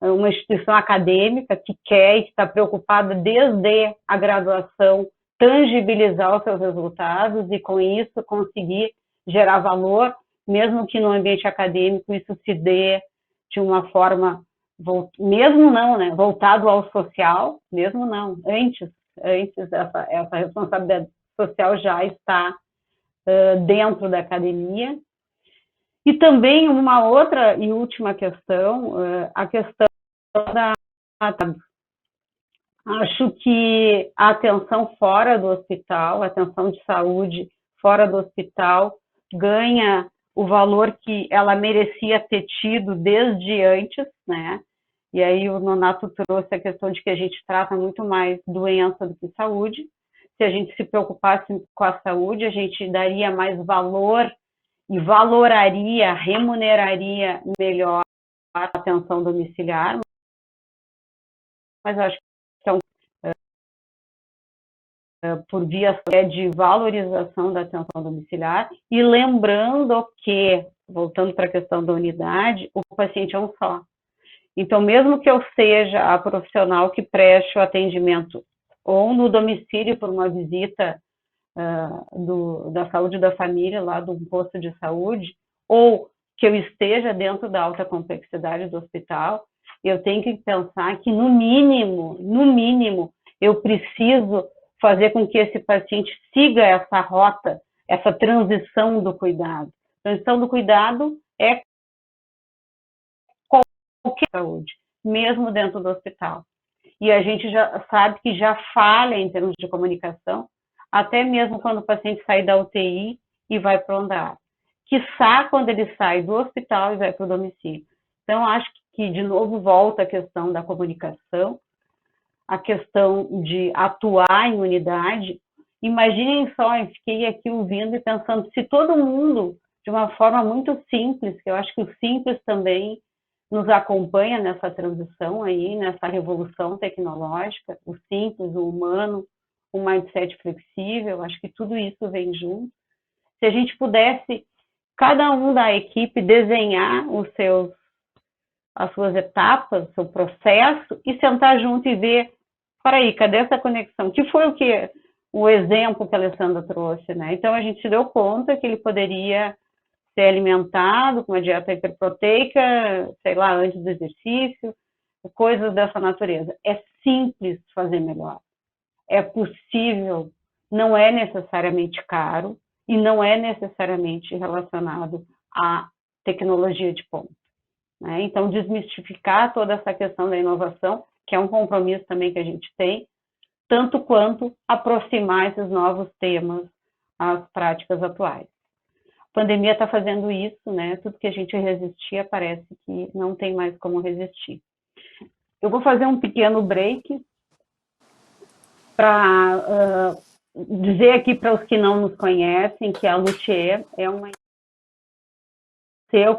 uma instituição acadêmica que quer e que está preocupada desde a graduação tangibilizar os seus resultados e com isso conseguir gerar valor, mesmo que no ambiente acadêmico isso se dê de uma forma, mesmo não, né, voltado ao social, mesmo não, antes essa responsabilidade social já está dentro da academia. E também uma outra e última questão, a questão da... Acho que a atenção fora do hospital, a atenção de saúde fora do hospital, ganha o valor que ela merecia ter tido desde antes, né? E aí o Nonato trouxe a questão de que a gente trata muito mais doença do que saúde. Se a gente se preocupasse com a saúde, a gente daria mais valor e valoraria, remuneraria melhor a atenção domiciliar. Mas eu acho que é por via de valorização da atenção domiciliar, e lembrando que, voltando para a questão da unidade, o paciente é um só. Então, mesmo que eu seja a profissional que preste o atendimento ou no domicílio por uma visita da saúde da família, lá do posto de saúde, ou que eu esteja dentro da alta complexidade do hospital, eu tenho que pensar que, no mínimo, eu preciso fazer com que esse paciente siga essa rota, essa transição do cuidado. Transição do cuidado é qualquer saúde, mesmo dentro do hospital. E a gente já sabe que já falha em termos de comunicação, até mesmo quando o paciente sai da UTI e vai para o andar. quiçá quando ele sai do hospital e vai para o domicílio. Então, acho que, de novo, volta a questão da comunicação, a questão de atuar em unidade. Imaginem só, eu fiquei aqui ouvindo e pensando, se todo mundo, de uma forma muito simples, que eu acho que o simples também nos acompanha nessa transição aí, nessa revolução tecnológica, o simples, o humano, o mindset flexível, acho que tudo isso vem junto. Se a gente pudesse, cada um da equipe, desenhar as suas etapas, seu processo, e sentar junto e ver, peraí, cadê essa conexão? Que foi o exemplo que a Alessandra trouxe, né? Então, a gente se deu conta que ele poderia ser alimentado com uma dieta hiperproteica, sei lá, antes do exercício, coisas dessa natureza. É simples fazer melhor. É possível, não é necessariamente caro e não é necessariamente relacionado à tecnologia de ponta, né? Então, desmistificar toda essa questão da inovação, que é um compromisso também que a gente tem, tanto quanto aproximar esses novos temas às práticas atuais. A pandemia está fazendo isso, né? Tudo que a gente resistia parece que não tem mais como resistir. Eu vou fazer um pequeno break para dizer aqui para os que não nos conhecem que a Luthier é uma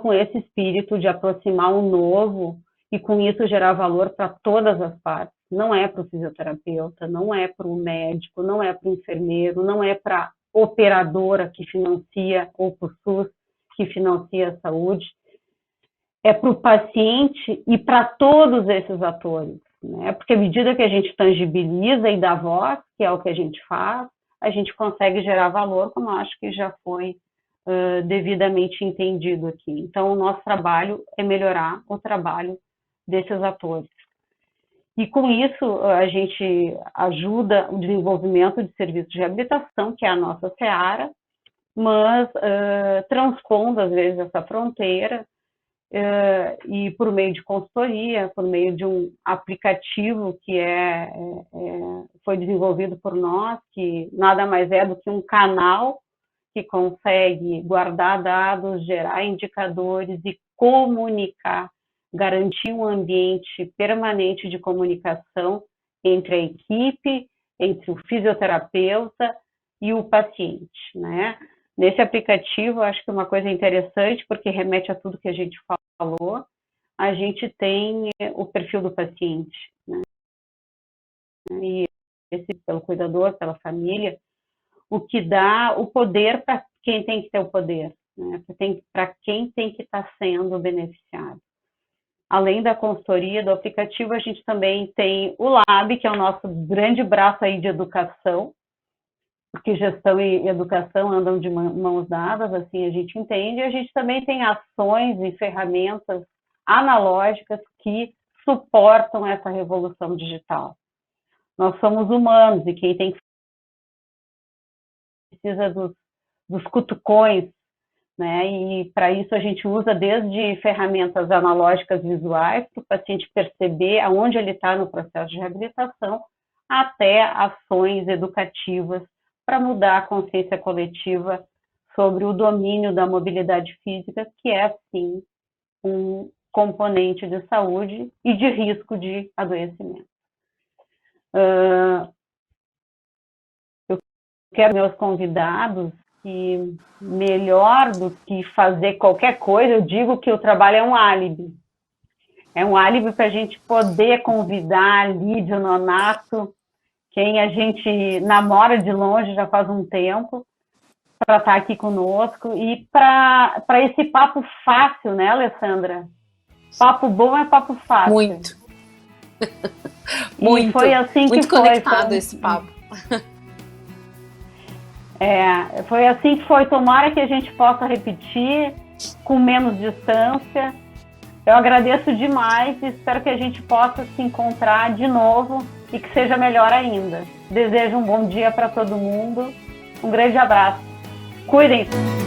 com esse espírito de aproximar o novo e com isso gerar valor para todas as partes. Não é para o fisioterapeuta, não é para o médico, não é para o enfermeiro, não é para a operadora que financia ou para o SUS que financia a saúde. É para o paciente e para todos esses atores, né? Porque à medida que a gente tangibiliza e dá voz, que é o que a gente faz, a gente consegue gerar valor, como eu acho que já foi devidamente entendido aqui. Então, o nosso trabalho é melhorar o trabalho desses atores. E com isso, a gente ajuda o desenvolvimento de serviços de reabilitação, que é a nossa seara, mas transpondo, às vezes, essa fronteira, e por meio de consultoria, por meio de um aplicativo que foi desenvolvido por nós, que nada mais é do que um canal que consegue guardar dados, gerar indicadores e comunicar, garantir um ambiente permanente de comunicação entre a equipe, entre o fisioterapeuta e o paciente, né? Nesse aplicativo, acho que uma coisa interessante, porque remete a tudo que a gente falou, a gente tem o perfil do paciente, né? E esse, pelo cuidador, pela família, o que dá o poder para quem tem que ter o poder, né? Para quem tem que estar sendo beneficiado. Além da consultoria, do aplicativo, a gente também tem o Lab, que é o nosso grande braço aí de educação, porque gestão e educação andam de mãos dadas, assim a gente entende, e a gente também tem ações e ferramentas analógicas que suportam essa revolução digital. Nós somos humanos e quem tem que precisa dos cutucões, né? E para isso a gente usa desde ferramentas analógicas visuais para o paciente perceber aonde ele está no processo de reabilitação, até ações educativas para mudar a consciência coletiva sobre o domínio da mobilidade física, que é, sim, um componente de saúde e de risco de adoecimento. Eu quero meus convidados que, melhor do que fazer qualquer coisa, eu digo que o trabalho é um álibi. É um álibi para a gente poder convidar Lídia, Nonato, quem a gente namora de longe já faz um tempo, para estar aqui conosco e para esse papo fácil, né, Alessandra? Papo bom é papo fácil. Muito. Muito. E foi assim que muito conectado esse papo. Foi assim que foi. Tomara que a gente possa repetir com menos distância. Eu agradeço demais e espero que a gente possa se encontrar de novo e que seja melhor ainda. Desejo um bom dia para todo mundo. Um grande abraço. Cuidem-se.